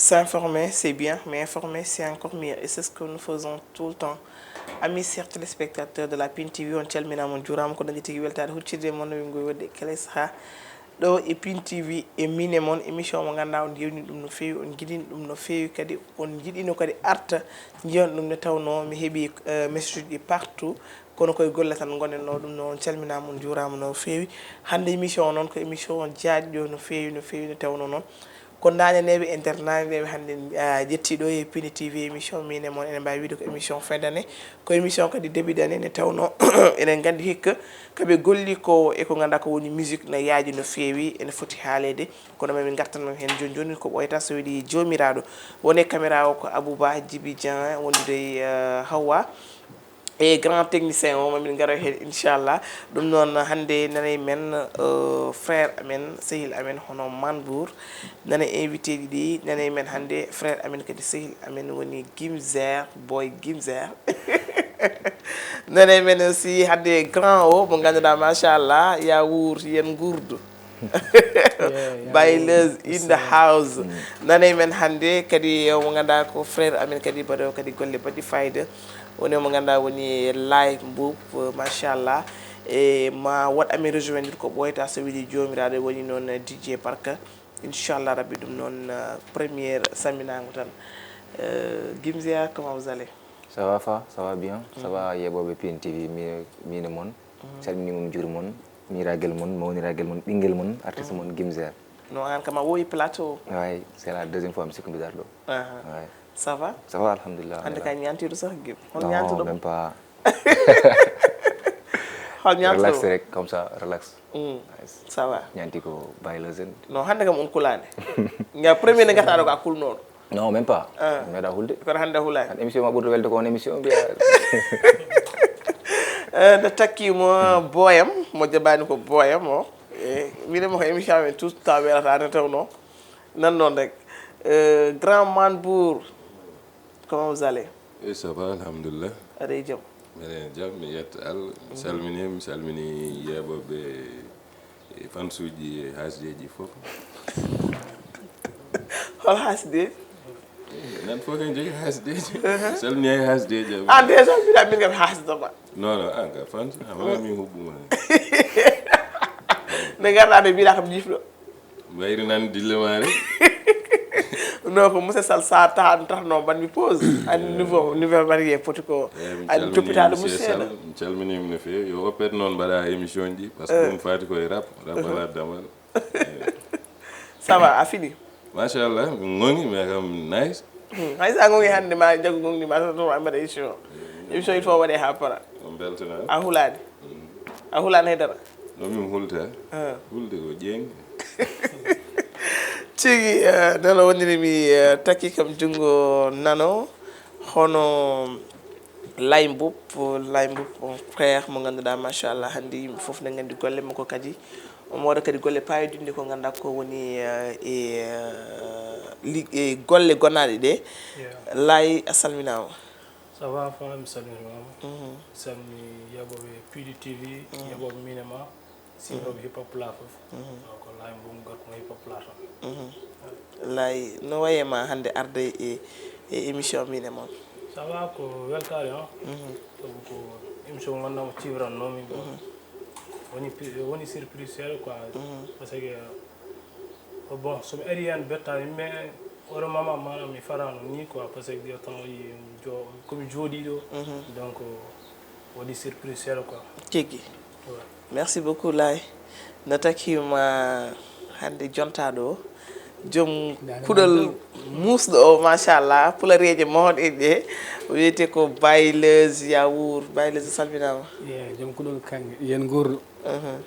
S'informer, c'est bien, mais informer, c'est encore mieux. Et c'est ce que nous faisons tout le temps. Amis chers téléspectateurs de la Piindi, on calmina mon juram ko dañi tigi weltade huccirde mon no ngoy wadde kala saha do e Piindi e Miin E Mon émission mo ganda on jewni dum no feewi on gidini dum no feewi kadi on jidino kadi arta jiyon dum ne tawno mi hebi message di partout kono koye golle tan gonenno dum non calmina mon jurama no feewi hande émission non ko émission jaajjo no feewi no tawno non ko dañaneɓe internaneɓe hande jettiɗo e Piindi TV émission Miin E Mon ene mbawi wiide ko émission fin d'année ko émission kadi début d'année ne tawno enen gandi hikka kaɓe golli ko eko ganduɗa ko woni musique no yaaji no feewi ene foti haalede kono mami gartanman hen joni joni ko ɓoyata so wiiɗi jomiraɗo woni caméra o ko Abouba Djibi Dian wondude Hawa et grand technicien o mamin garo hen inchallah ɗum noon hande nanay men frère amen sehil amen hono Manbour nana invité ɗiɗi nanay men hande frère amen kadi sehil amen woni Gimzer boy Gimzer nanay men aussi hande grand o mo ganduɗa machallah ya wuur yen gurdu baileuse in the house nanay men hande kadi mo ganduɗa ko frère amen kadi baɗo kadi golle baɗɗi fayida woni mo ganduɗa woni live mboup machallah e ma wat ami rejoindre ko ɓoyta so wiiɗi jomiraɗo woni noon DJ Parka inchallah rabbi ɗum noon première saminago tan Gimzia, comment vous allez? Ça va Fa, ça va bien. Ça va yeɓoɓe Piindi TV Miin E Mon calminimum juuri mon miragel mon mawniragel mon ɓinguel mon artiste mon Gimzer. Non an kam a wowi plateau. Oui, c'est la deuxième fois mi sikku mbiɗar ɗo. Ça va? Ça va alhamdulillah. Hande ka ñantiɗo sax Gim. Non, même pas. Relax rek comme ça, relax. Ça va. Ñanti ko baileuse. Non hande kam on kulane. Nga premier ne gataɗo ko a kulnoɗo. Non, même pas. Meeɗa hulde. Kono hande hulani. An émission ma ɓurɗo welde ko on émission mbiya. nde takkimo boyam mo jabani ko boyam o minemo ko émission men tout temps welata ne tawno nan noon rek grand Manbour comment vous allez? Et ça va alhamdulillah. aɗa e jaam minen jaam mi yetta Allah mi salmini yeɓoɓe fansuji e hasdeji fof hol hasde nan fof ken jogui hasdeji salmini hay hasdeji an déjà mbiɗa min kam hasdoma non an ka fansu hamala min huɓɓuma nde garɗa nde mbiɗa kam jifɗo wayri nan dille rek non ko monsieur Sall sa tahno banmi pause andi niveau varié poti ko andi toppitaɗo monsieur mi calminima no fewi yo oppete noon mbaɗa émission ji par ce que ɗum fati koye rap ala damal ça va a fini machallah mi gongi mais kam nice hay sa gongi hande ma jaggo gongi ma to mbaɗa émission il faut waɗe ha para on beltana a hulani haydara no min hulta hulde ko ƴeŋgi tigi nano wondiri mi takki kam jungo nano hono lay mboup on frère mo ganduɗa machallah hande yimɓe foof ne gandi golle makko kadi omo waɗa kadi golle payodinde ko ganduɗa ko woni e golle gonnaɗe ɗe lay a salminama. Ça va fa mi salminimama salmi yaɓoɓe Piindi TV yaɓoɓe Miin E Mon siroɓe hip hop la fof donc lay mbum gorko mo hip hop la tan lay no wayema hande arde e émission Miin E Mon. ça va ko weltare sabu ko émission gandamo ciwrannomi woni surprise seeɗa quoi par ce que bon somi ari hen bettami mais oɗo mama manam mi farano ni quoi par ce que dio temps komi jooɗi ɗo donc waɗi surprise seeɗa quoi tigui merci beaucoup lay no takkima hande jontaɗo o joom kuɗol musɗo o machallah pulareje mawɗe ɗe wiyete ko baileuse ya wuur baileuse salminama joom kuɗol kangue yen gurɗo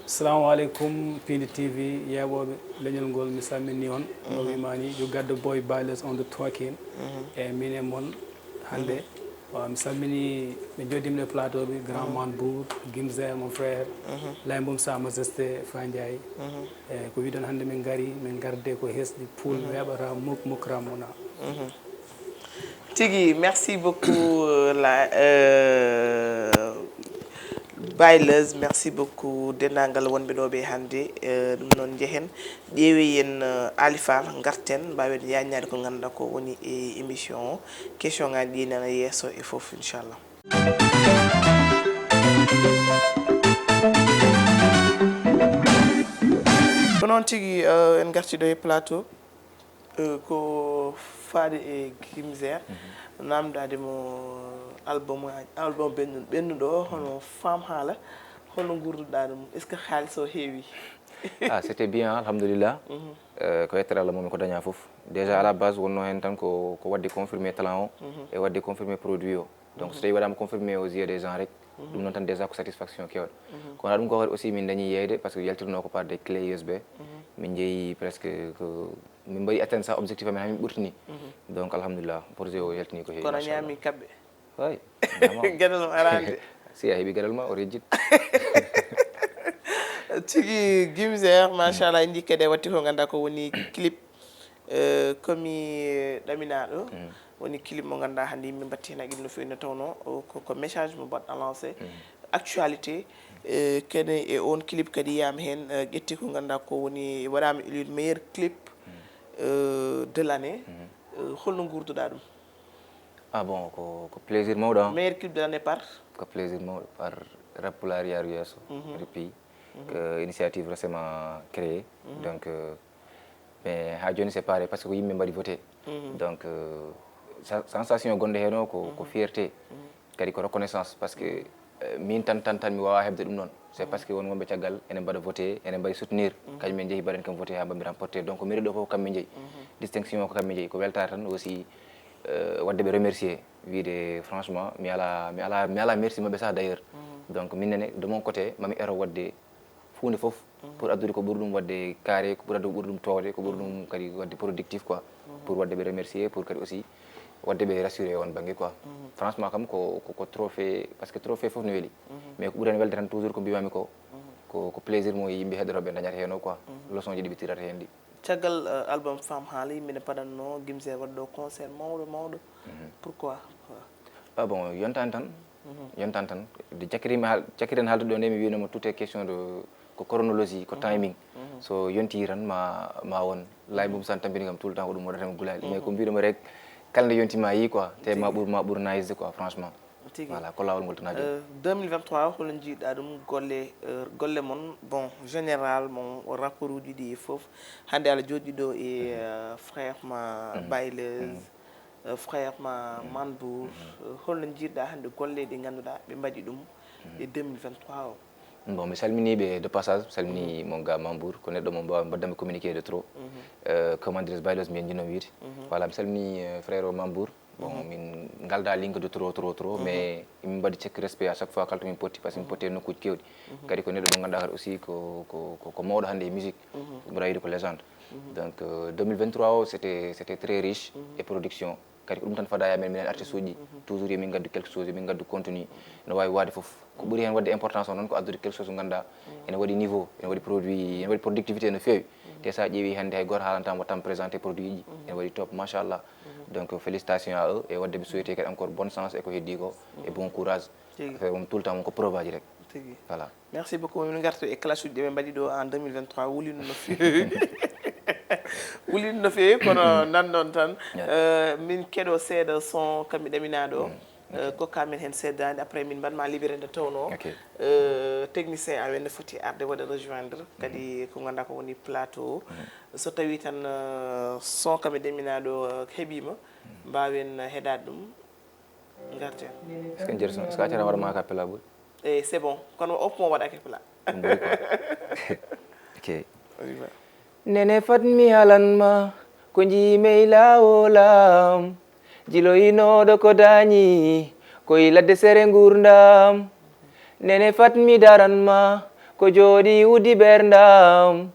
assalamu aleykum Piindi TV yeɓoɓe leñol ngol mi salmini on no wimani yo gaddo boy baileuse on the talking e Miin E Mon hande mi salmini ɓe joddimle plateau ɓe grand Manbour Gimzer mon frère lay mbum sa majesté Fa Ndiaye e ko wiɗon hande min garde ko hesɗi poul mi heɓata mukram mona tigui merci beaucoup baileuse merci beaucoup dendagal wonɓe ɗo ɓe hannde ɗum noon jehen ƴeewi en alifal garten mbawen yañade ko ganduɗa ko woni e émission o question ngaji ɗi nana yesso e foof inchallah. ko noon tigui en gartiɗo e plateau ko faade e Gimzer namdade mo album ɓennuɗo hono femme haala hono gurduɗa ɗum est ce que haaliss o heewi? Ah, c'était bien alhamdulillah. Ko yettere Allah momi ko daña foof déjà à la base wonno hen tan ko wadde confirmé talent o e wadde confirmé produit o donc so tawi waɗama confirmé aux yeux des gens rek ɗum noon tan déjà ko satisfaction kewɗo kono ɗum ko waɗi aussi min dañi yeyde par ce que yaltirno ko par des clés USB min jeeyi presque ko min mbaɗi atteindre sa objectif amen hamin ɓurtini donc alhamdulillah projet o yaltini ko heewi kono ñaami kabɓe way gueɗal arande si a heeɓi gueɗal ma o rejjit tigi Gimzer machallah indi kadi watti ko ganduɗa ko woni clip komi ɗaminaɗo woni clip mo ganduɗa hande yimɓe batti hen haqqille no fewi no tawno ko message mo baɗɗa lancé actualité kene e on clip kadi yiyama hen ƴetti ko ganduɗa ko woni waɗama élire meilleur clip de l' année holno gurduɗa ɗum? Ah bon ko plaisir mawɗo meilleur clip de l' année par ko plaisir mawɗo par rap PULAAR yaru yesso repi que initiative récemment créée donc mais ha joni c'est pareil parce que ko yimɓe mbaɗi voté donc sensation gonɗo hen o ko fierté kadi ko reconnaissance parce que min tan mi wawa hebde ɗum noon c'est parce que won wonɓe caggal enen mbaɗa voté enen mbaɗi soutenir kañumen jeehi mbaɗen kam voté ha mbaɗi remporté donc mairie ɗo fof kamɓe jeeyi distinction o ko kamɓe jeeyi ko weltare tan aussi wadde ɓe remercier wiide franchement mi ala merci mabɓe ça d' ailleurs donc minene de mon côté mami ero wadde hunde fof pour addude ko ɓuri ɗum wadde carré ko ɓuri ɗum towde ko ɓuri ɗum kadi wadde productif quoi pour wadde ɓe remercier pour kadi aussi wadde ɓe rassuré on banggue quoi franchement kam ko trophée parce que trophée fof no weeli mais ko ɓuuri hen welde tan toujours ko mbimami ko plaisir mo yimɓe heɗoroɓe dañata hen o quoi leçon ji ɗi ɓe tirata hen ɗi caggal album femme haala yimɓe paɗanno Gimzer waɗɗo concert mawɗo pourquoi? Ah bon yontani tan de cakkiren haalde ɗo nde mi winoma tout est question de ko chronologie ko timing so yonti tan ma won lay mum san tampini kam tout le temps ko ɗum waɗata mi gulali mais ko mbiɗoma rek kala nde yontima yi quoi te ma ɓuur naïsde quoi franchement voilà ko lawol ngol tan haji 2023 holo jiiɗa ɗum golle mon bon général mon rapport uji ɗi foof hande Allah joɗi ɗo e frère ma baileuse frère ma Manbour holno jiiɗa hande golle ɗi ganduɗa ɓe mbaɗi ɗum e 2023 o? Bon mi salminiɓe de passage salmini mon gars Manbour ko neɗɗo mo mbawa mbaddami communiqué de trop comment dirais baileuse mbiyen jinno wiide voilà mi salmini frère o Manbour bon min galda ligne de trop mais min mbaɗi cekki respect à chaque fois kala to min potti par ce que min potti e nokkuji kewɗi kadi ko neɗɗo ɗo ganduɗa kadi aussi ko mawɗo hande e musique mbaɗa yiide ko légende donc 2023 o c'était très riche et production kadi ko ɗum tan fada yamen minen artiste uji toujours yomin gaddu quelque chose yomin gaddu contenu no wawi wade foof ko ɓuuri hen wadde importance o noon ko addude quelque chose ganduɗa ene waɗi niveau ene waɗi produit ene waɗi productivité no fewi te sa ƴeewi hande hay goto haalantama wattam présenté produit ji ene waɗi top machallah donc félicitations à eux et wadde ɓe souhaité kadi encore bonne chance e ko heddi ko et bon courage affaire mom tout le temps ko preuve aji rek voilà merci beaucoup min gartu e classe uji ɗe ɓe mbaɗi ɗo en 2023 wulino no fewi wulino no fewi kono nanɗon tan min keɗo seeɗa son kamɓe ɗaminaɗo kokka men hen seddade après min mbaɗma libéré nde tawno technicien amen ne foti arde waɗa rejoindre kadi ko ganduɗa ko woni plateau so tawi tan son kamɓe ɗaminaɗo heeɓima mbawen heɗade ɗum garten est ce que jerson est ce que accata waɗama capella ɓuuri e c'est bon kono opmo waɗa capella ok nene fatmi halanma ko jimey lawolam jiloyinoɗo ko dañi koye ladde sere gurdam nene fatmi daranma ko jooɗi wudi ɓerdam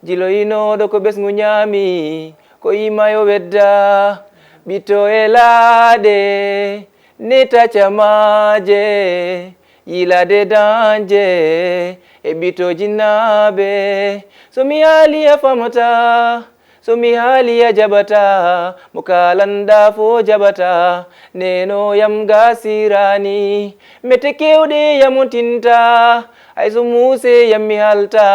jiloyinoɗo ko ɓesgu ñaami ko yimayo wedda ɓitto e laaɗe neta camaje yilade danje e ɓitto jinnaɓe somi yaali a famata somi haaliya jabata mo kalanda fo jabata neno yam gasirani mete kewɗe yamotinta hay so muuse yam mi halta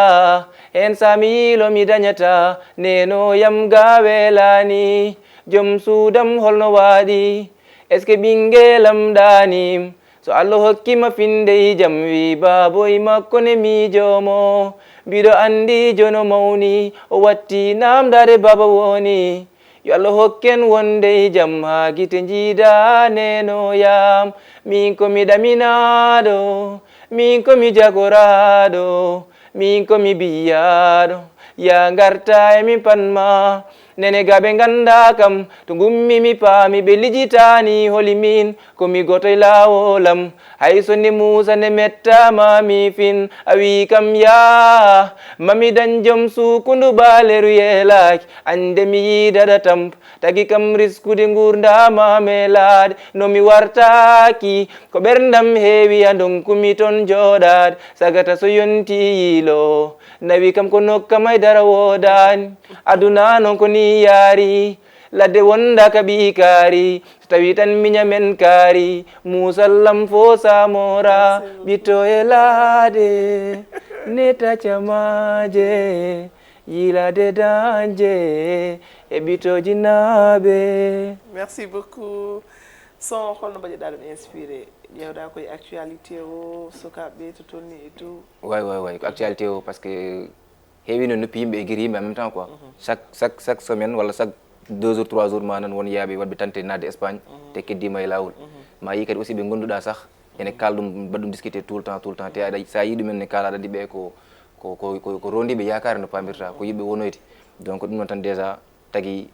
hen sami yilo mi dañata neno yam ga welani joom suudam holno waɗi est ce que ɓinguelam ɗanim so Allah hokkima finde jam wi baboy makko ne miijomo mbiɗo andi jono mawni o watti namdade baba woni yo Allah hokken wonde jam ha guite jiida neno yam min komi ɗaminaɗo min komi jagoraɗo min komi biyaɗo ya garta e min panma nene gaɓe ganda kam to gummi mi paami ɓe lijitani holi min komi goto e lawolam hay so nde musa nde mettama mi fin a wi kam ya mami dañ joom sukundu baleru yelaki ande mi yidaɗa tamp tagi kam riskude gurdama melade nomi wartaki ko ɓerdam heewi a donkumi toon joɗade sagata so yonti yiilo nawi kam ko nokkam haydara wodani aduna noon ko ni yaari ladde wonda ka ɓi kaari so tawi tan miñamen kaari musallam fo samora ɓitto e laade neta camaje yilade danje e ɓittoji naaɓe. Merci beaucoup. Son holno mbaɗiɗa ɗum inspiré ƴewɗa koye actualité o sukaɓe to tolni et tout? way ko actualité o par ce que heewi no noppi yimɓe e guiri yimɓe en même temps quoi chaque semaine walla chaque 2 jours 3 jours ma nan won yaaɓe waɗɓe tante nadde Espagne te keddima e lawol ma yi kadi aussi ɓe gonduɗa sah ene kala ɗum mbaɗɗum discuté tout le temps te aɗa sa yi ɗumen ne kalaɗa andi ɓe ko rondiɓe yakare no pamirta ko yimɓe wonoyde donc ɗum noon tan déjà tagui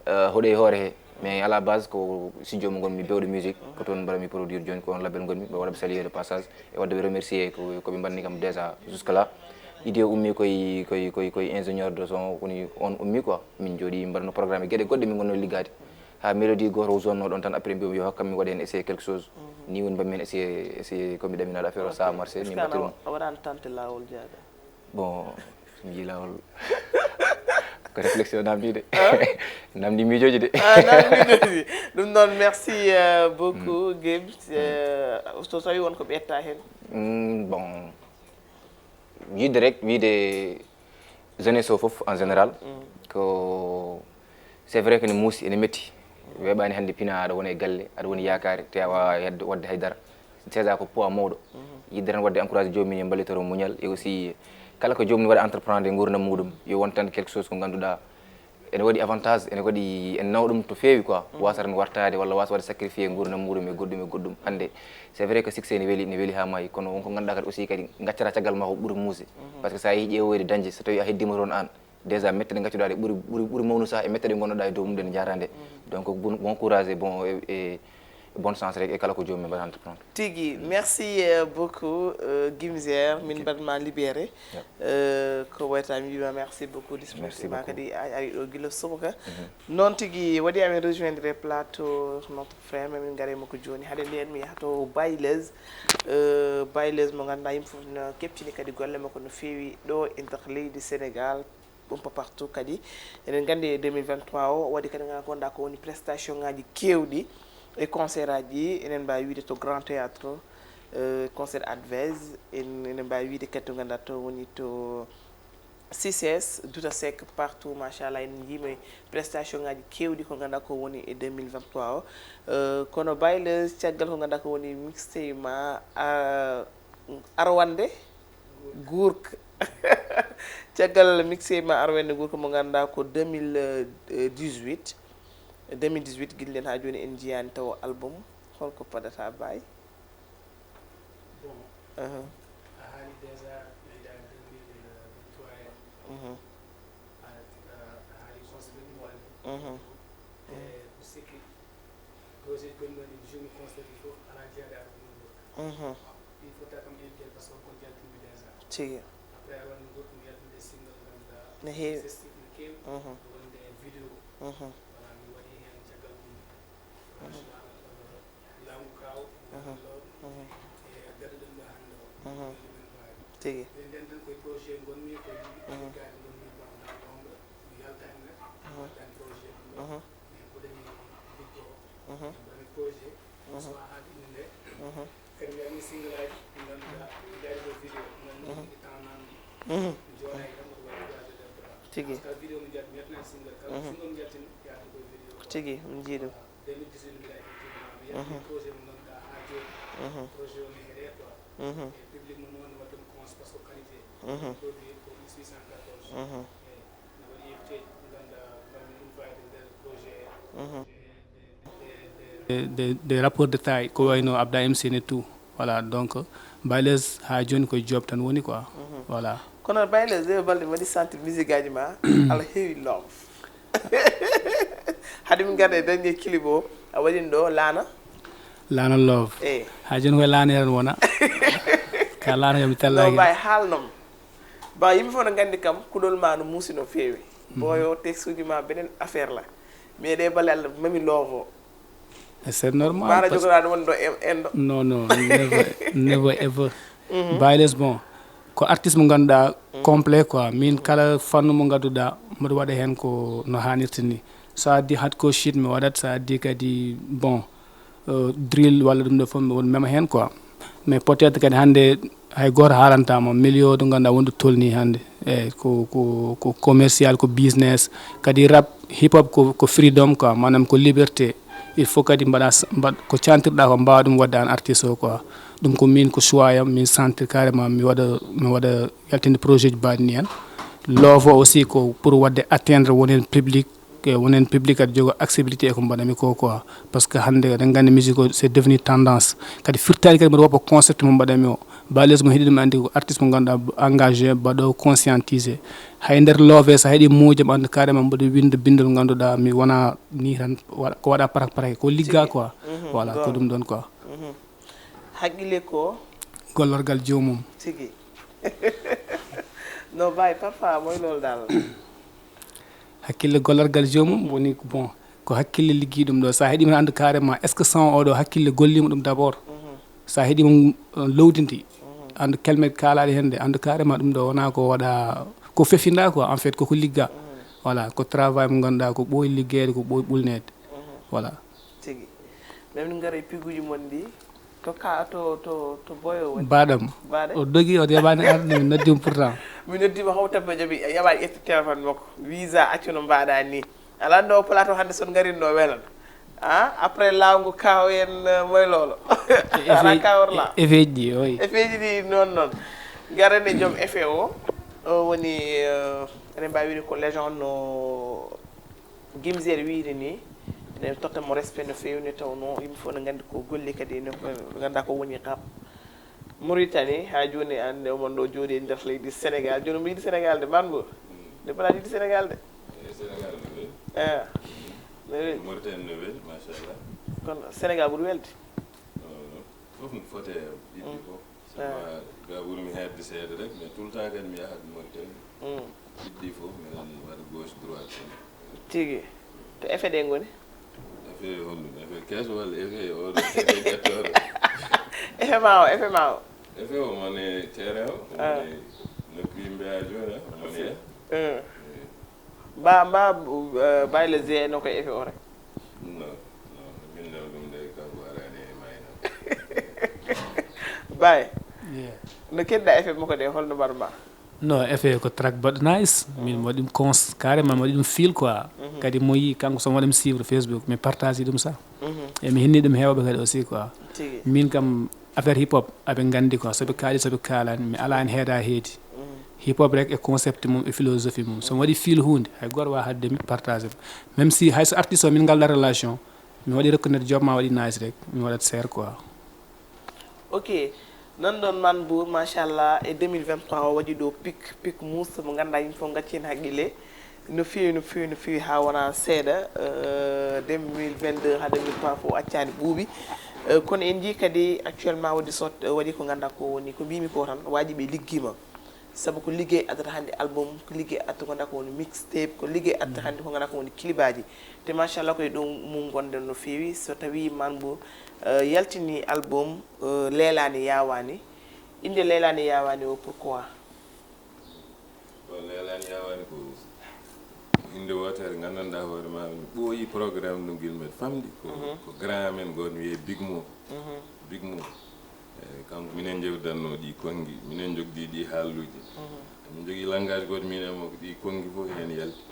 hoɗe hoore he mais à la base ko studio mo gonmi bewɗo musique ko toon mbaɗami produire joni ko on label gonmi ɓe waɗaɓe saluer de passage e wadde ɓe remercier koɓe mbanni kam déjà jusque là idée ummi koye ingénieur de son woni on ummi quoi min jooɗi mbaɗano programme gueɗe goɗɗe min gonno liggade ha mélodie goto zonno ɗon tan après mbimi yo hokkam mi waɗa hen essayé quelque chose ni woni mbami hen essayé komi ɗaminaɗo affaire o sa marché min mbattiri on a waɗani tante lawol jaaɗa bon mi yi lawol ko réflexion namdi de namdi miijoji de namdi ɗum noon merci beaucoup Gibbs so tawi wonko ɓetta hen bon yidde rek wiide jeunesse o foof en général ko c'est vrai que ne muusi ene metti weeɓani hannde pina aɗa wona e galle aɗa woni yakare te a wawa hedde wadde haydara déjà ko poids mawɗo yidde tan wadde encouragé jomum e mballitoro muñal et aussi kala ko jomum waɗa entreprendre e gurdam muɗum yo won tan quelque chose ko ganduɗa ene waɗi avantage ene waɗi en nawa ɗum to feewi quoi wasa tan wartade walla wasa waɗa sacrifié gurdam muɗum e goɗɗum hannde c'est vrai que succès ne weeli ha maayi kono wonko ganduɗa kadi aussi kadi gaccata caggal ma ko ɓuuri muuse par ce que sa yeehi ƴeewoyde dañde so tawi a heddima toon an déjà mette ɗe gaccuɗa ɗe ɓuuri mawnu sah e mette ɗe gonnoɗa e dow mum ɗe jarande donc bon courage et bon et bonne chance rek e kala ko jomum mbaɗa entreprendre tigui merci beaucoup Guimzer min mbaɗma libéré ko wayta mi wima merci beaucoup disponible kadi ari ɗo guila subaka noon tigui waɗi amen rejoindre plateau notre frère min garima ko joni haade nden mi yahato bayleuse mo ganduɗa yimɓe foof no keptini kadi golle makko no fewi ɗo e nder leydi Sénégal un peu partout kadi eɗen gandi 2023 o waɗi kadi ganduɗa ko woni prestation ngaji kewɗi e concert aji enen mbawi wiide to grand théâtre concert advers enen mbawi wiide kadi to ganduɗa to woni to CCS Douta Seck partout machallah en yimi prestation ngaji kewɗi ko ganduɗa ko woni e 2023 o kono bayleuse caggal ko ganduɗa ko woni mixtape ma arwande guurka caggal mixtape ma arwande guurka mo ganduɗa ko 2018 guillen ha joni en jiyani taw album holko paɗata baay bon a haali déjà ɓeyda 2023 a haali sensibilité album e ko sikki projet gonɗoni journée concert il faut ala jeeyaɗe album il faut ta kam invité par ce que ko jaltumi déjà tigi après aɗa wandi gorko mi yaltude single ganduɗa ne heewi sestif no keewi wonde vidéo voilà mi waɗi hen caggal ɗum national laamu kaw lawɗo e gadduɗen ɗo hannde o tigi nden tan koye projet gonmi koye liggade gonmi bamɗa ɗonga mi yalta hen dan projet ko dañi liggo dan projet so haadi inde kadi mi single life dan dari do video nan ni tanan joray dam ko wadi tigi ka video mi jat metna single ka single mi jatin ya ko video tigi mi jiiɗum 2018 mi lay projet mo ngam da haajo projet o mi heɗe quoi public mo non watum cons parce que qualité produit ko 614 des rapports de taille ko wayno abda MC et tout voilà donc Bayles ha joni ko job tan woni quoi voilà kono Bayles de balde madi sentir musique aji ma ala heewi love hade min garde dañe clip o a waɗin ɗo laana love ha joni koye laana hen wona ka laana kam tellaki no bay haalnom ba yimɓe fof no gandi kam kuɗol ma no muusi no feewi boyo texte uji ma benen affaire la mais ɗe balle Allah mami love o c'est normal bara jogoɗaɗo woni ɗo endo non never ever Bayles bon ko artiste mo ganduɗa complet quoi min kala fannu mo gadduɗa mbiɗa waɗa hen ko no hannirta ni so addi hardcore shit mi waɗat so addi kadi bon drill walla ɗum ɗo fof mi won mema hen quoi mais peut être kadi hande hay goto haalantama milieu ɗo ganduɗa wonde tolni hande eyyi ko commercial ko business kadi rap hip hop ko freedom quoi manam ko liberté il faut kadi mbaɗa ko cantirɗa ko mbawa ɗum wadde an artiste o quoi ɗum ko min ko choix yam min sentir carrément mi waɗa yaltinde projet ji mbaɗi ni hen love aussi ko pour wadde atteindre wonen public kadi jogo accessibilité ko mbaɗami ko quoi parce que hande eɗen gandi musique o c'est devenu tendance kadi firtani kadi mbiɗa woppa concept mo mbaɗami o Bayles mo heeɗi ɗum andi ko artiste mo ganduɗa engagé mbaɗo conscientisé hay nder love so heeɗi muujam andi carrément mbaɗa winda bindol ganduɗa mi wona ni tan ko waɗa parak ko ligga quoi voilà ko ɗum ɗon quoi haqqille ko gollorgal jomum tigi no bay parfois moy lol dal hakkille gollorgal jomum woni bon ko hakkille liggi ɗum ɗo sa heeɗima andi carrément est ce que sans oɗo hakkille gollima ɗum d' abord sa heeɗima lowdinti andi kelmet kalaɗe hende andi carrément ɗum ɗo wona ko waɗa ko fefinda quoi en fait koko ligga voilà ko travail mo ganduɗa ko ɓooyi ligguede ko ɓooyi ɓulnede voilà tigi même ni gaara e piguji mon ɗi to boyo woni baɗam o dogi o yaɓani arde mi noddima pourtant mi noddima haw tabbe jaabi yaɓaɗi ƴetti téléphone makko visa accu no mbaɗa ni ala andi o plateau hande son garinɗo welan après lawgu kaw en moy lolo ala kawrla effet ji oui effet ji ɗi non garane joom effet o woni eɗen mbawi wiide ko légende no Gimzer wiide ni ene tottamo respect no fewi ne tawno yimɓe fof no gandi ko golli kadi no ganduɗa ko woni kap Mauritanie ha joni ande omon ɗo jooɗi e nder leydi Sénégal joni mo yiɗi Sénégal de manbo de bala yiɗi Sénégal de Sénégal Mauritanie no weeli machallah kono Sénégal ɓuuri welde fof no fote yiɗɗi fof sama ga ɓuurmi hedde seeɗa rek mais tout le temps kadi mi yahat Mauritanie yiɗɗi fof miɗen waɗa gauche droite tigi to effet ɗe goni effet holɗum effet keeso walla effet oɗo effet ƴettoro effet ma o effet o mone terrain o mone nokku yimɓe joni mone mba Bayles je no koye effet o rek non min naw ɗum de kanko arani e mayna Baye no kedɗa effet makko de holno mbaɗma non effet ko track baɗɗo nice min waɗi ɗum cons carrément mi waɗi ɗum fil quoi kadi mo yi kanko somo waɗimi suivre Facebook mi partage ɗum ça e mi hinni ɗum hewɓe kadi aussi quoi min kam affaire hip hop aɓe gandi quoi soɓe kaali soɓe kalani mi ala hen heeda heedi hip hop rek e concept mum e philosophie mum somi waɗi fil hunde hay goto wawa hadde mi partage même si hayso artiste o min galda relation mi waɗi reconnaître job ma waɗi nice rek mi waɗat serre quoi ok nan ɗon man bour machallah e 2023 o waɗi ɗo pic mousse mo ganduɗa yimɓe fof gacci hen haqqille no fewi ha wona seeɗa 2022 ha 2023 fof accani ɓuuɓi kono en jii kadi actuellement waɗi ko ganduɗa ko woni ko mbimi ko tan waji ɓe liggima saabu ko liggey addata hande album ko liggey addata ko ganduɗa ko woni mixtape ko liggey addata hande ko ganduɗa ko woni clibaji te machallah koye ɗo mum gonɗen no fewi so tawi man bour yaltini album leelani yawani inde leelani yawani o pourquoi bon leelani yawani ko inde wotere gandanɗa hoore ma mi ɓooyi programme ɗum guilmeɗe famɗi ko grand men gonmi wiye big mo kanko minen jewdanno ɗi kongi minen jogdi ɗi haalluji min jogui langage goto minen mo ko ɗi kongi fof hen yalti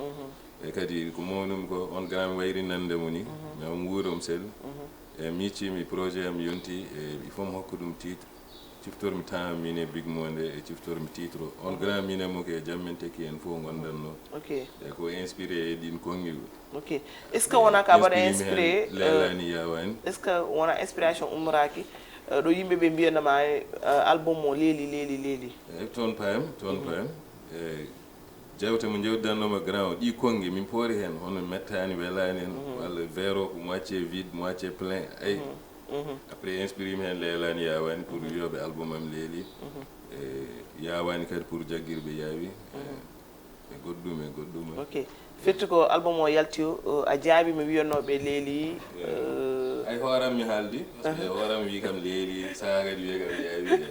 e kadi ko mawnumi ko on grand mi wayri nandemo ni mais on wuurom sel e mi yiccimi projet am yonti e il faut mi hokka ɗum titre ciftormi temps min e big mo nde e ciftormi titre o on grand minen mo ke jammen tekki en fof gondanno e ko inspiré e ɗin kongi ok est ce que wona ka mbaɗa inspiré lelani yawani est ce que wona inspiration ummoraki ɗo yimɓe ɓe mbiyanama album o leeli eyyi toon payam e jewte mo jewdannoma grand o ɗi kongi min poori hen hono mettani welani en walla verre o ko moitié vide moitié plein ayi après inspiré mi hen leelani yawani pour wiyoɓe album am leeli e yawani kadi pour jagguirɓe yaawi e goɗɗum ok firti ko album o yalti o a jaabi mi wiyannoɓe leeli ay hooram mi haaldi par ce que hooram wi kam leeli saaha kadi wiye kam yaawi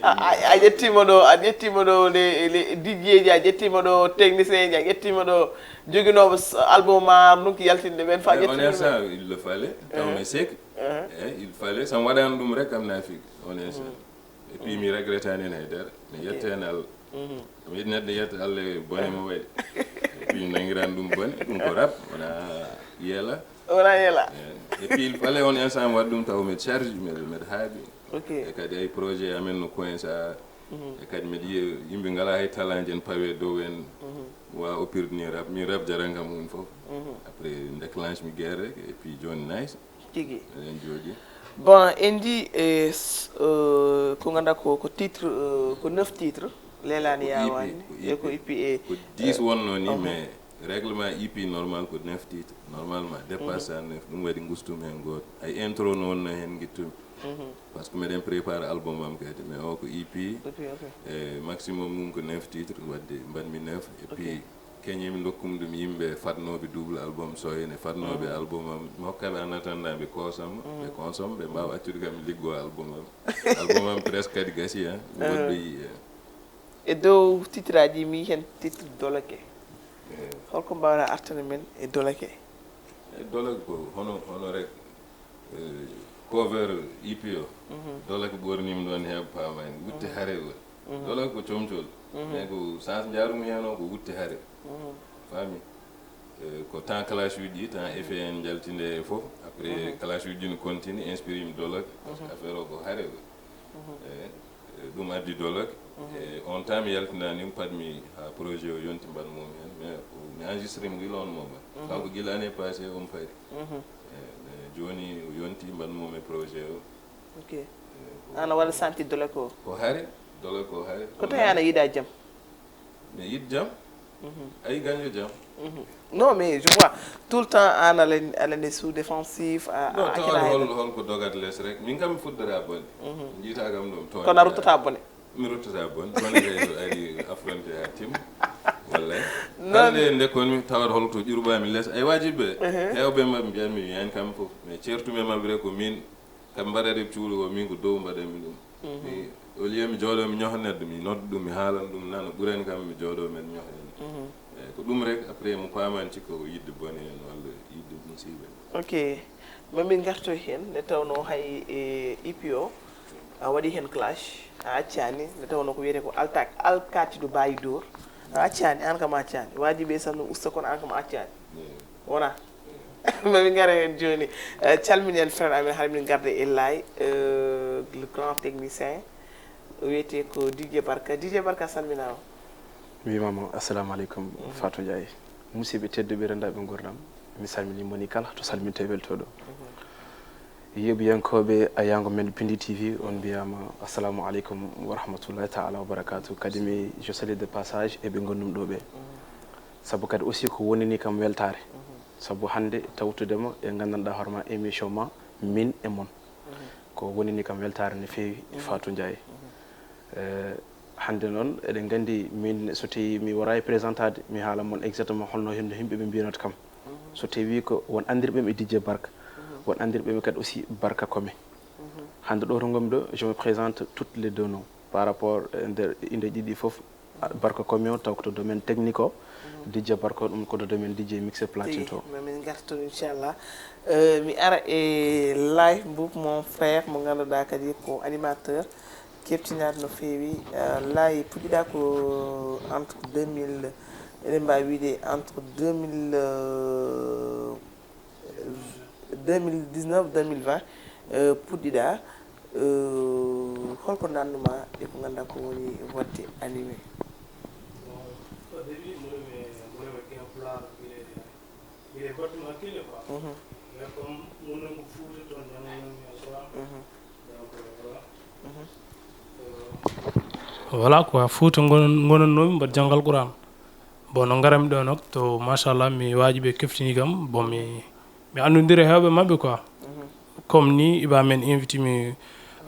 a ƴettima ɗo le dijjeji a ƴettima ɗo technicien ji a ƴettima ɗo joguinoɓe album ma ɗum ko yaltinde ɓen fa on instant il le fallait tawme seki eyyi il fallait sam waɗano ɗum rek kam naafiki on instant et puis mi regrettani hen haydara mi yetta hen Allah mi yiɗi neɗɗo yetta Allah e bone mo waɗi et puis mi nangirani ɗum bone ɗum ko rap wona yeela et puis il fallait on instant mi waɗa ɗum taw mbiɗa charge mbiɗa haaɓi e kadi ay projet amen no coin sa e kadi mbiɗa yiya yimɓe ngala hay talent en pawe dow en wa oppirde ni rap min rap jaran kam ɗum fof après déclenche mi guerre rek et puis joni nice tigui eɗen jooɗi bon en di ko ganduɗa ko titre ko 9 titre leelani yawani e ko ippi e ko 10 wonno ni mais règlement EP normal ko 9 titres normalement dépasse 9 ɗum waɗi gustumi hen goto ay intro no wonno hen guittumi par ce que miɗen préparé album am kadi mais o ko EP e maximum mum ko 9 titres wadde mbanmi 9 et puis keñimi dokkum ɗum yimɓe fatnoɓe double album so ene fatnoɓe album am mi hokkaɓe en attendant ɓe koosam ɓe consomme ɓe mbawa accude kam liggo album am presque kadi gasi ha mi woɗɗoyi e dow titre aji mi hen titre doloke holko mbawɗa artane men e doloke doloke ko hono rek cover EP o doloke ɓornimi ɗon heeɓa paamani wutte haare o doloke ko comcol mais ko sens jarumi hen o ko wutte haare faami ko temps classe uji temps effet en jaltinde e fof après classe uji no continue inspiré mi doloke par ce que affaire o ko haare o ɗum addi doloke e on temps mi yaltinani padmi ha projet o yonti mbanmomi hen mais mi enregistré mo gila on moment kanko gila année passé on paari joni o yonti mbanmomi projet o ok ana waɗa senti doloke o ko haare doloke ko haare ko tawi ana yiiɗa jaam mais yiɗ jaam ayi gaño jaam non mais je vois tout le temps an alane sous défensif non tawat holko dogat less rek min kam mi fuddata bonde jiita kam ɗum toon kono a ruttata bone mi ruttata bonde bone kay so ari affronté ha timma wallay hande nde konmi tawat holto ƴurɓami less ay wajiɓe hewɓe mabɓe mbiyatmi yani kam fof mais ceertume mabɓe rek ko min kam mbaɗade cuuɗo ko min ko dow mbaɗanmi ɗum au lieu mi jooɗo mi ñohanedde mi nodda ɗum mi haalan ɗum nana ɓurani kam mi jooɗo men ñohane eyyi ko ɗum rek après mo pamani cikka ko yidde bone en walla yidde musiba ok mamin garto hen nde tawno hay e EP o a waɗi hen clash a accani nde tawno ko wiyete ko alkati do bayi dor a accani an kam a accani wajiɓe samno usta kono an kam a accani wona mamin gara hen joni calmini en frère amen haɗa min garde e lay le grand technicien wiyete ko DJ Barka salminama wimama assalamu aleykum Fatou Ndiaye musidɓe tedduɓe rendaɓe gurdam mi salmini moni kala to salminte weltoɗo yeɓiyankoɓe a yango men Piindi TV on mbiyama assalamu aleykum wa rahmatullahi taala wa barakatuh kadi mi je salue de passage eɓe gondum ɗo ɓe saabu kadi aussi ko wonini kam weltare saabu hande tawtudema e gandanɗa hoorema émission ma Miin E Mon ko wonini kam weltare no fewi Fatou Ndiaye hande noon eɗen gandi min so tawi mi wara e présentade mi haala moon exactement holno hendo yimɓeɓe mbiyanoto kam so tawi ko won andirɓemi e DJ Barka won andirɓemi kadi aussi Barka Kome hande ɗo to gomi ɗo je me présente toutes les deux noms par rapport nder inde ɗiɗi foof barko komio taw ko to domaine technique o DJ barko ɗum ko to domaine DJ mixé platine to min garton inchallah mi ara e live book mon frère mo ganduɗa kadi ko animateur keftinade no feewi laayi puɗɗiɗa ko entre 2000 eɗen mbawi wiide entre 2019 2020 puɗɗiɗa holko nanduma e ko ganduɗa ko woni wadde animé voilà quoi Fouta gonannomi mbaɗa janggal Qouran bon no garami ɗo nok to machallah mi waji ɓe keftini kam bon mi andodiri hewɓe mabɓe quoi comme ni iba men invité mi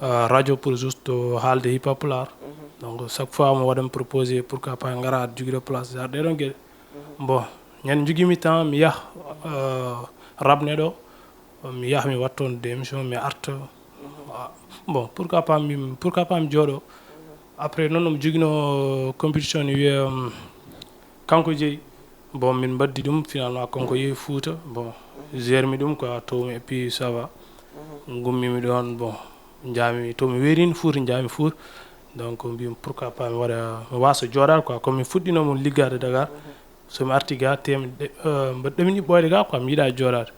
radio pour juste to haalde hip hop pulaar donc chaque fois mo waɗan proposé pourquoi pas gara joguiɗo place ar ɗeɗon gueɗe bon ñande joguimi temps mi yah rabne ɗo mi yah mi watton des émission mi arta bon pourquoi pas mi jooɗo après noon omo joguino compétition ne wiye kanko jeeyi bon min mbaddi ɗum finalement kanko yeehi Fouta bon gérmi ɗum quoi towmi et puis ça va gummimi ɗon bon jaami to mi werini Fouta jaami Fouta donc mbimi pourquoi pas mi wasa jooɗade quoi comme mi fuɗɗinomo liggade Dakar somi arti ga mbaɗa ɗamini ɓoyde ga quoi mi yiiɗa jooɗade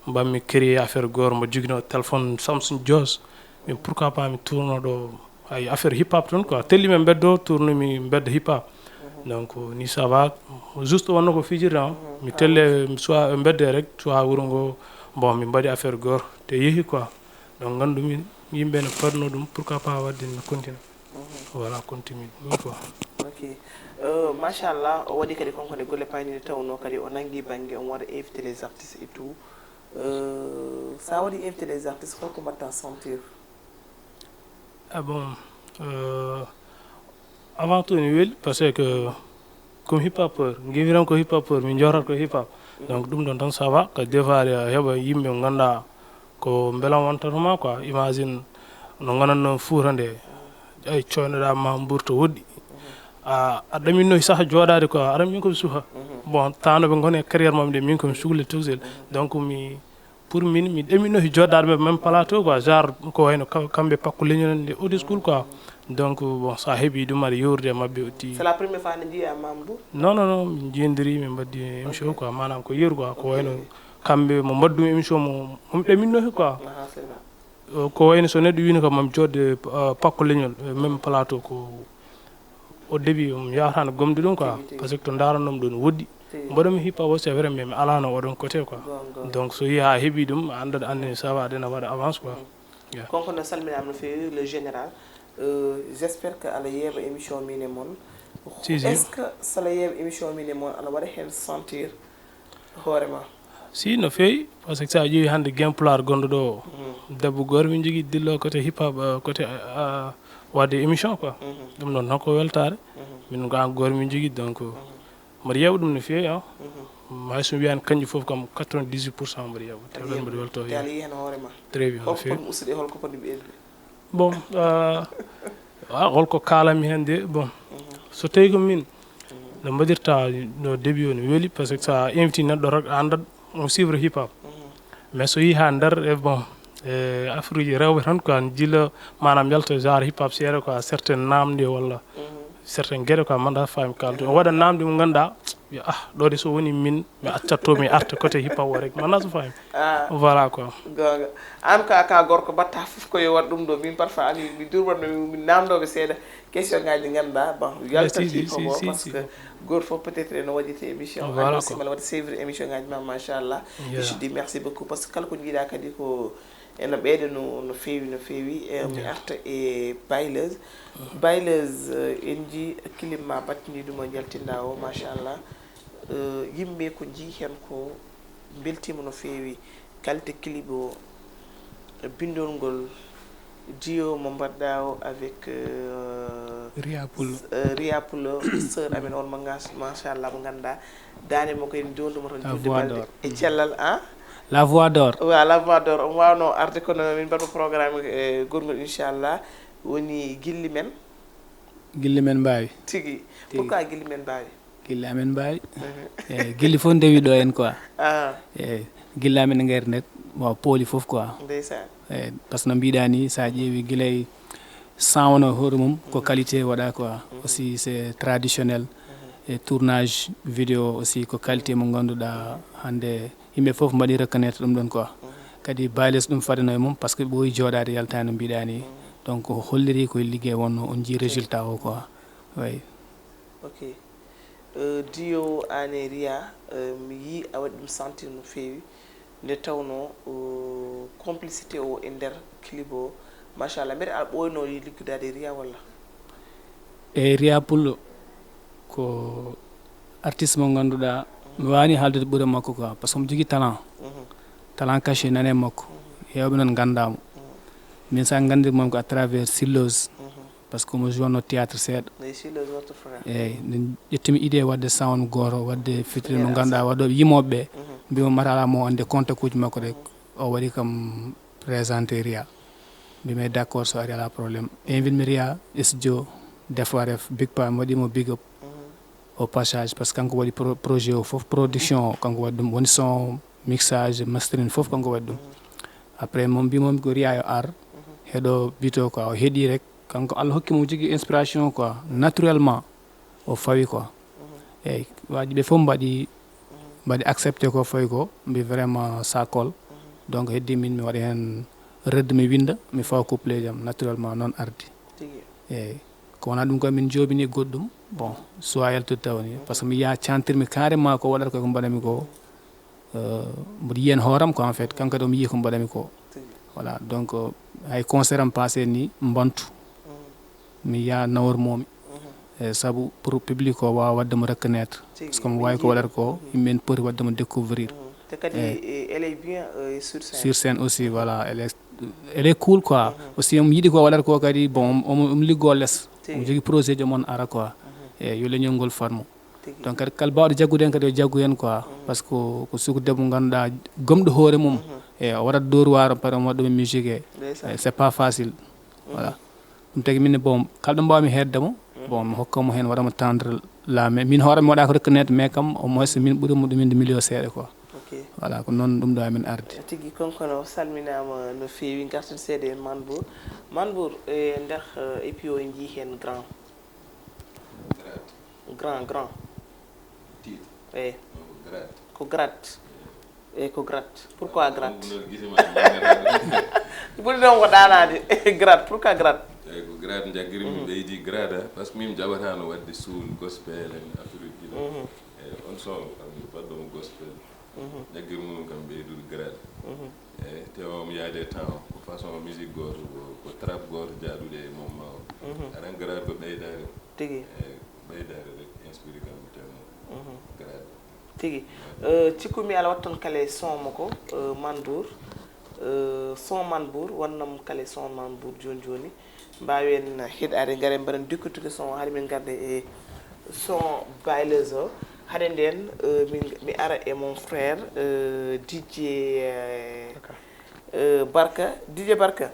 mbammi créé affaire goto mbo joguino téléphone Samsung Jos min pourquoi pas mi tourno ɗo ay affaire hip hop toon quoi tellimi beddo tournomi beddo hip hop donc ni ça va juste wonno ko fijirde mi telle soit bedde rek soit wuro ngo bon mi mbaɗi affaire goto te yeehi quoi donc gandumi yimɓe ne parno ɗum pourquoi pas wadde mi continue voilà continue ɗum quoi ok machallah o waɗi kadi konkone golle paynide tawno kadi o nangui banggue on waɗa invité les artistes et tout sa waɗi invité les artistes holko mbatta sentir bon avant tout ni weeli par ce que comme hip hopeur guiwiran ko hip hopeur min joorat ko hip hop donc ɗum ɗon tan ça va que des fois heɓa yimɓe ganduɗa ko beelan wontatoma quoi imagine no gonanno Fouta nde ay coynoɗa ma mburto woɗɗi a ɗaminnoy saaha jooɗade quoi aɗa min komi suuha bon tawno ɓe gone carrière mabɓe nde min komi suhle toujours donc pour min mi ɗaminnoy jooɗade ɓe même plateau quoi genre ko wayno kamɓe pakko leñol nde old school quoi donc bon sa heeɓi ɗum aɗa yewrude e mabɓe aussi c'est la première fois ne jiiya Mamadou non min jeyodiri min mbaddi émission quoi manam ko yeeru quoi ko wayno kamɓe mo mbaddumi émission mo ɗaminnoy quoi ko wayno so neɗɗo wino kam mami jodde pakko leñol même plateau ko au début mi yawatano gomde ɗum quoi par ce que to darannomi ɗo no woɗɗi mbaɗomi hip hop c'est vrai mais mi alano oɗon côté quoi donc so yi ha heeɓi ɗum a andat andi ça va aɗana waɗa avance quoi konko no salminama no fewi le général j'espère que ala yeeɓa émission Miin E Mon est ce que sala yeeɓa émission Miin E Mon aɗa waɗa hen sentir hoorema si no fewi par ce que sa ƴeewi hande game pulaar gonɗo ɗo debbo goto min jogui dillo côté hip hop côté wadde émission quoi ɗum noon tan ko weltare min ko an goto min jogui donc mbaɗa yeeɓa ɗum no fewi hay so wiyani kanƴi foof kam 98% mbaɗa yeeɓa tewɗon mbaɗa welto te aɗa yi hen hoorema très bien no fewi holko ustude holko poti ɓeydude bon holko kalami hen de bon so tawi ko min no mbaɗirta no début o no weeli par ce que sa invité neɗɗo rek a andat on suivre hip hop mais so yi ha nder e bon affaire uji rewɓe tan quoi jilla manam yalta genre hip hop seeɗa quoi certain namde walla certain gueɗe quoi manda fami kalto o waɗa namde mo ganduɗa ɗo de so woni min mi accatto mi arta côté hip hop o rek manda so fami voilà quoi gonga an ka gorko batta foof koyo waɗa ɗum ɗo min parfois ani mi durbatno min namdoɓe seeɗa question ngaji ɗi ganduɗa bon yaltat hip hop o par ce que goto foof peut être no waɗite émission an aussi mala waɗa sévre émission ngaji ma machallah je dis merci beaucoup par ce que kala ko jiiɗa kadi ko ene ɓeyda no fewi mi arta e baileuse en ji clip ma battini ɗum o jaltinɗa o machallah yimɓe ko jii hen ko beltima no fewi qualité clip o bindol ngol duo mo mbaɗɗa o avec Ria Poulo sœur amen on mo machallah mo ganduɗa dane mo koyen jondumo toon julde balɗe e cellal la voix d'or wa la voix d'or on wawno arde kono min mbaɗo programme gorgol inchallah woni guilli men gille men mbawi tigi pourquoi gille men mbawi gille amen mbawi eyyi gille fof ndewi ɗo en quoi eyyi gille amen gaari nek mo pooli fof quoi ndeysan eyyi par ce que no mbiɗa ni sa ƴeewi guilay sawno hoore mum ko qualité waɗa quoi aussi c'est traditionnel et tournage vidéo aussi ko qualité mo ganduɗa hande yimɓe fof mbaɗi reconnaître ɗum ɗon quoi kadi bayles ɗum fadano e mum par ce que ɓooyi jooɗade yaltani no mbiɗa ni donc holliri koye ligguey wonno on jii résultat o quoi oui ok diyo ane riya mi yi a waɗi ɗum sentir no feewi nde tawno complicité o e nder clip o machallah mbeɗa aɗa ɓoyno liggudade riya walla e riya pullo ko artiste mo ganduɗa mi wani haaldude ɓuure makko quoi par ce que mo jogui talent talent caché nane makko hewɓe noon gandamo min sa gandir mom ko à travers Sillose par ce que mo jouanno théâtre seeɗa eyyi min ƴettimi idée wadde sound goto wadde featuring mo ganduɗa waɗoɓe yimoɓeɓe mbimo matala mo ande contact uji makko de o waɗi kam présenté riya mbimi d' accord so ari ala probléme invite mi riya studio defa ref big pa mi waɗimo big up au passage par ce que kanko waɗi projet o foof production o kanko waɗi ɗum woni son mixage mastering foof kanko waɗi ɗum après moom mbimomi ko riya yo ar heɗo bito quoi o heeɗi rek kanko Allah hokki mo jogui inspiration quoi naturellement o fawi quoi eyyi waji ɓe fof mbaɗi accepté ko fawi ko mbi vraiment ça colle donc heddi min mi waɗa hen redde mi winda mi fawa couplé jam naturellement noon ardi eyyi ko wona ɗum koye min jooɓini goɗɗum bon soit yaltude tawni par ce que mi ya cantirmi carrément ko waɗata ko mbaɗami ko mboɗo yiyen hooram quoi en fait kanko kadi omo yii ko mbaɗami ko voilà donc hay concert am passé ni mbantu mi ya nawormomi e saabu pour public o wawa waddemo reconnaître par ce que mo wawi ko waɗata ko yimɓe poti waddemo découvrir te kadi elle est bien sur scène aussi voilà elle est cool quoi aussi omo yiiɗi ko waɗata ko kadi bon omo liggo less omo jogui projet ji mon ara quoi e yo leñol ngol farmo donc kadi kala bawɗo jaggude hen kadi o jaggu hen quoi par ce que ko suku debbo ganduɗa gomɗo hoore mum e o waɗat dóor waro par on waɗɗum e musique e c'est pas facile voilà ɗum tagui minne bon kala ɗo mbawmi heddemo bon mi hokkamo hen waɗamo tendre la mais min hoorema mi waɗa ko reconnaître mais kam au moins min ɓuurimo ɗuminde million seeɗa quoi voilà ko noon ɗum ɗo amin ardi tigui konkono salminama no fewi gartude seeɗa en manbour e nder et puis o jii hen grand eyyi ko gratte eyyi ko gratte pourquoi gratte ɓuri ɗon ko ɗanade gratte pourquoi gratte eyyi ko grade jagguirimi ɓeydi grade par ce que min jaɓatano wadde soul gospel en afrique ɗiɗo eyyi on son kam baɗɗomo gospel jagguiri mum kam ɓeydude grade eyyi tewomo yaade temps ko façon musique goto ko trap goto jaaduɗe e momma o aɗan grade ko ɓeydare tigui eyyi ɓeydare rek inspiré kam tewno grade tigui cikkumi ala watton kale son makko manbour son manbour wonnam kale son manbour joni mbawen heɗade gaare mbaɗen dikkutude son haade min garde e son baileuse o hade nden mi ara e mon frère DJ Barka DJ Barka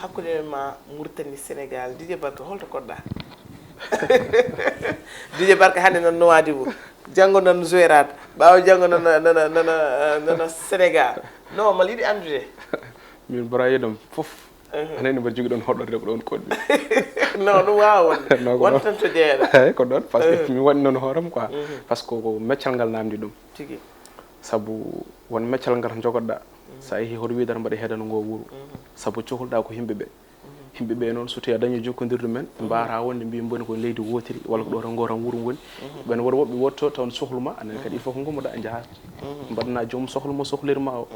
hakkude ma Mauritanie Sénégal DJ Barka holto kodɗa DJ Barka hande noon no wadi mo janggo noon joyrade ɓawa janggo nono Sénégal non mal yiɗi andude min barayi ɗum foof anani mbaɗa jogui ɗon hoɗorde ko ɗon koɗɗi non ɗum wawa won tan to jeeyaɗa eyyi ko ɗon par ce que mi waɗi noon hooram quoi par ce que ko meccal ngal namdi ɗum tigui saabu won meccal ngal jogoɗɗa sa yeehi hoto widata mbaɗa heɗano ngo wuuro saabu cohluɗa ko yimɓeɓe noon so tawi a dañi jokkodirɗu men mbara wonde mbi boni ko leydi wotiri walla ko ɗo tan goto tan wuuro ngoni ɓen woɗa woɓɓe wotto taw sohluma anen kadi il faut ko gommoɗa jaaha mbaɗana joomum sohluma sohlirma o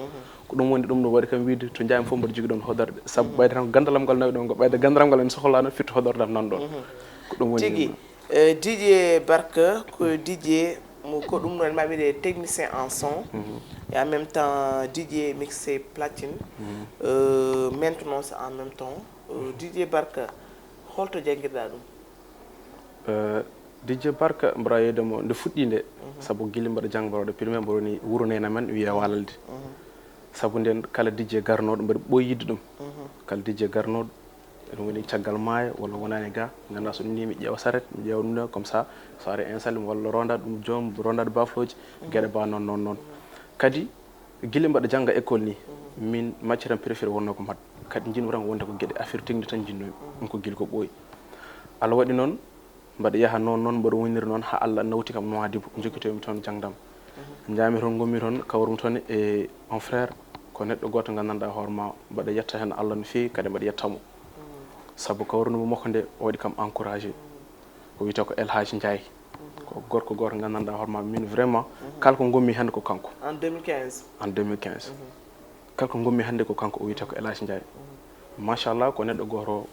ko ɗum woni ɗum no waɗi kam wiide to jami fof mbaɗa jogui ɗon hodorde saabu ɓayde tan ko gandalam ngal nawi ɗon ko ɓayde gandalam ngal en sohlano firti hodordam nan ɗon ko ɗum woni tigui DJ Barka ko DJ ko ɗum noon ma wiide technicien en son et en même temps DJ mixé platine maintenance en même temps DJ Barka holto jangguirɗa ɗum DJ Barka mbaɗa yeydemo nde fuɗɗi nde saabu guila mbaɗa jangbaroɗo premier mbaɗa woni wuuro nena men wiye walalde saabu nden kala DJ garnoɗo mbaɗa ɓoyidde ɗum kala DJ garnoɗo ɗum woni caggal maayo walla wonani ga ganduɗa so ɗum ni mi ƴeewa saret mi ƴeewa ɗum comme ça so ari installé walla rondat ɗum joom rondat bafloji gueɗe ba non kadi guila mbaɗa jangga école ni min matiére am préféré wonno ko mat kadi jinmi tan wonde ko gueɗe affaire technique tan jinnomi ɗum ko guila ko ɓooyi Allah waɗi noon mbaɗa yaha noon mbaɗa woniri noon ha Allah nawti kam Nouadhibou jokkitomi toon jangdam jaami toon gommi toon kawrum toon e on frère ko neɗɗo goto gandanɗa hoorema mbaɗa yetta hen Allah no fewi kadi mbaɗa yettamo saabu kawrunomo makko nde o waɗi kam encouragé o wiyete ko El Hadji Ndiaye ko gorko goto gandanɗa hoorema min vraiment kala ko gommi hande ko kanko en 2015 kala ko gommi hande ko kanko o wiyete ko El Hadji Ndiaye machallah ko neɗɗo goto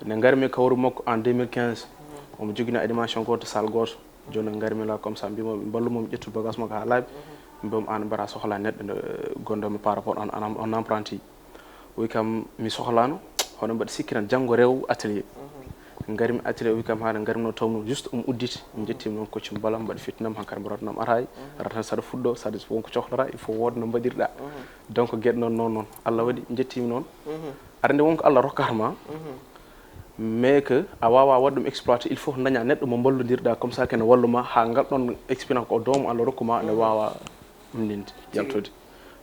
nde garmi kawru makko en 2015 omo jogui animation goto salle goto joni garmi la comme ça mbimo ballumomi ƴettu bagage makko ha laaɓi mbimo an mbara sohla neɗɗo gondomi par rapport on apprenti wi kam mi sohlano hono mbaɗa sikki tan janggo rew atelier garmi atelier wi kam haɗa garmino tawno juste udditi mi jettimi noon coach bala mbaɗa fittinam hankkadi mbo ratnam atayi ratan saɗa fuɗɗo saɗa wonko cohlata il faut wooda no mbaɗirɗa donc gueɗe noon Allah waɗi jettimi noon arande wonko Allah rokkatama mais que a wawa waɗ ɗum exploité il faut daña neɗɗo mo ballodirɗa comme ça kene walluma ha ngal ɗon expérience ko doomu Allah rokkuma ne wawa ɗumninde yaltode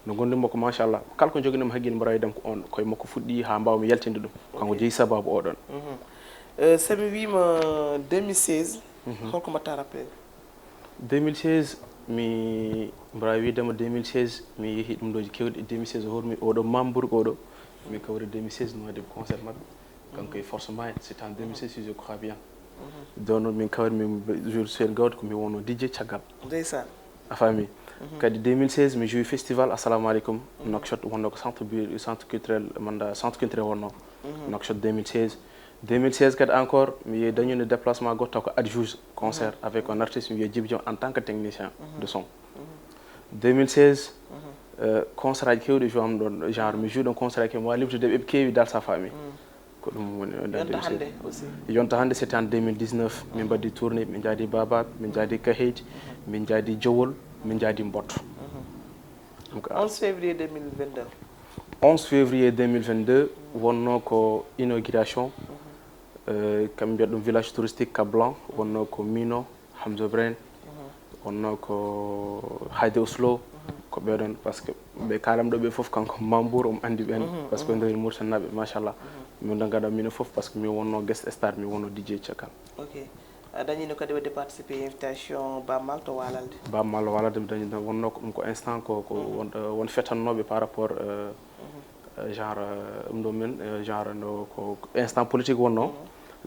no gondumi ko machallah kala ko joguinimi haqqille mbo rawidam ko on koye makko fuɗɗi ha mbawmi yaltinde ɗum kanko jeeyi sababu oɗon somi wima 2016 holko mbatta rappelé 2016 mi mbara widema 2016 mi yeehi ɗum ɗoji kewɗi 2016 o hormi oɗo membre oɗo mi kawri 2016 no waɗi concert mabɓe kanko e force moyen c'est en 2016 si je crois bien donc noon min kawri min jour sel gawde komi wonno DJ caggal ndeysan a faami kadi 2016 mi joui festival assalamu aleykum Nouakchott wonno ko centre culturel manda centre culturel wonno Nouakchott 2016 kadi encore mi dañino déplacement goto taw ko adjouge concert avec un artiste mi wiye Djibi Diom en tant que technicien de son 2016 concert aji kewɗi joam ɗon genre mi joui ɗon concert aji mi wawi limtude ɓe keewi dal sa faami ko ɗum woni yonta hande c'était en 2019 min mbaɗi tourné min jaadi babab min jaadi kaheydi min jaadi jowol min jaadi mbotto donc 11 février 2022 11 février 2022 wonno ko inauguration kam mbiyat ɗum village touristique Cap Blanc wonno ko Mino Hamza Brain wonno ko Hayde Oslo ko ɓeɗon par ce que ɓe kalam ɗo ɓe foof kanko Mambour omo andi ɓen par ce que nder Mauritanie naɓe machallah min gaɗa mino foof par ce que mi wonno guest star mi wonno DJ cakal ok a dañino kadi wadde participé invitation Bamal to Walalde mi dañi wonno ko ɗum ko instant ko won fetannoɓe par rapport genre ɗum ɗo min genre no ko instant politique wonno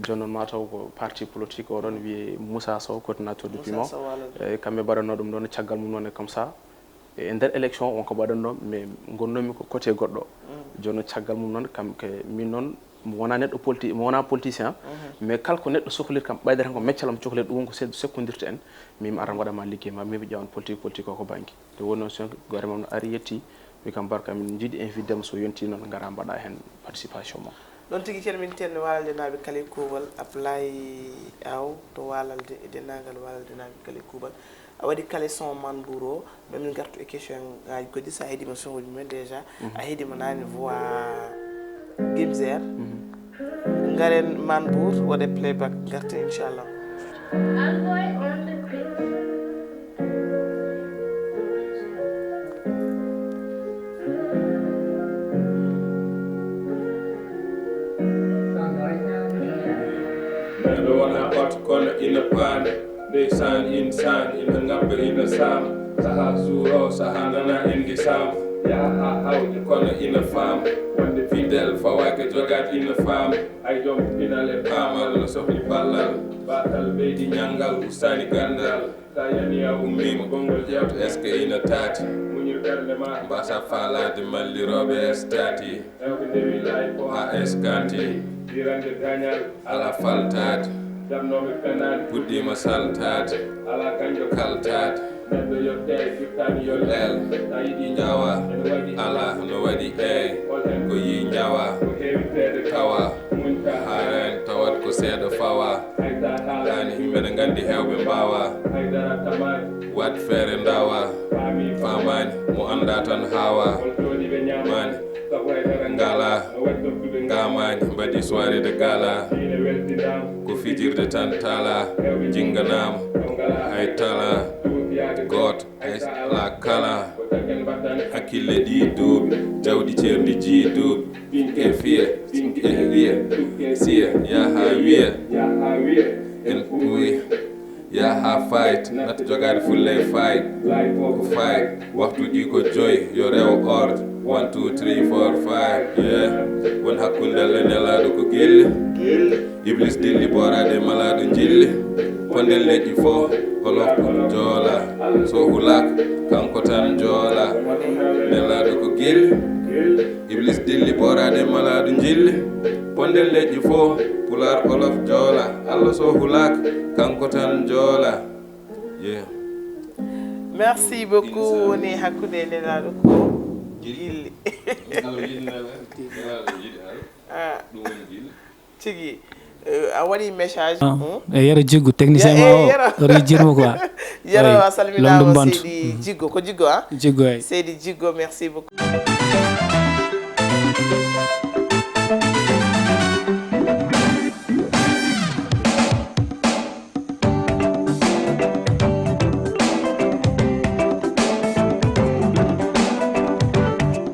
joni noon mataw ko parti politique oɗon wiye Moussa Sow coordinateur du piment e kamɓe mbaɗanno ɗum ɗon caggal mum noon comme ça e nder élection wonko mbaɗanno mais gonnomi ko côté goɗɗo joni noon caggal mum noon kam ke min noon mo wona neɗɗo politique mo wona politicien mais kala ko neɗɗo sohlir kam ɓayde tan ko meccalam cohlir ɗum wonko sekkodirta en mimi aran waɗama liggey ma mimi ƴewan politique o ko banque te woni noon so gore mam no ari yetti mi kam barka min jiiɗi invité mo so yonti noon gara mbaɗa hen participation mo ɗon tigui calminten Walalde naaɓe kala kuuɓal Ablaye Aw to Walalde e dennagal Walalde naaɓe kala kuuɓal a waɗi kala son Manbour o ɗomin gartu e question ngaji goɗɗi sa heeɗima son uji mumen déjà a heeɗima nani voix Gimzer garen Manbour waɗe playback garte inchallah ɓe wona ɓat kono ina paane ndeysan insan ina ngabba ina saama saha suuro saha nana endi saama yaha ha hawde kono ina faama wonde fidèle fawake jogade ina faama hay joom pinale paamal no sohli ballal batal ɓeydi ñangal ustani gandal sa yani a ummima gongol ƴewta est ce que ina taati muñir ɓerde ma mbasa faalade malliroɓe stati hewɓe ndewi lay fo ha eskanti dirande dañal ala faltade damnoɓe penade puɗɗima saltade ala kanjo kaltade neɗɗo yotte firtani yo leel sa yiɗi ñawa ala no waɗi ko yi ñawa ko heewi seede tawa muñta haren tawat ko seeɗa fawa dani yimɓe gandi hewɓe mbawa haydara tamani wat feere ndawa famani mo anda tan hawa mani ngala gamani mbaɗi soirée de gala ko fijirde tan tala jinganama hay tala goto hay ala kala hakkille ɗi duuɓi jawɗi ceerdi jii duuɓi e fiya e wiya siya yaha wiya en ɓuuya yaha fayit natta jogade fulle fayit ko fayit waktuji ko joyi yo rew ordre 1 2 3 4 5 yeah won hakkundelle nelaɗo ko gelle iblis dilli borade malaɗo jille pondel leƴƴi fo olof ko joola so hulaka kanko tan joola nelaɗo ko gelle iblis dilli borade malaɗo jille pondel leƴƴi fo pulaar olof joola allah so hulaka kanko tan joola yeah. Merci beaucoup woni hakkude nelaɗo ko gille tigi a waɗi message e yero jiggo technicien ma o ori jirmo quoi yero a salminama Seydi Jiggo ko Jiggo Jiggo ay Seydi Jiggo merci beaucoup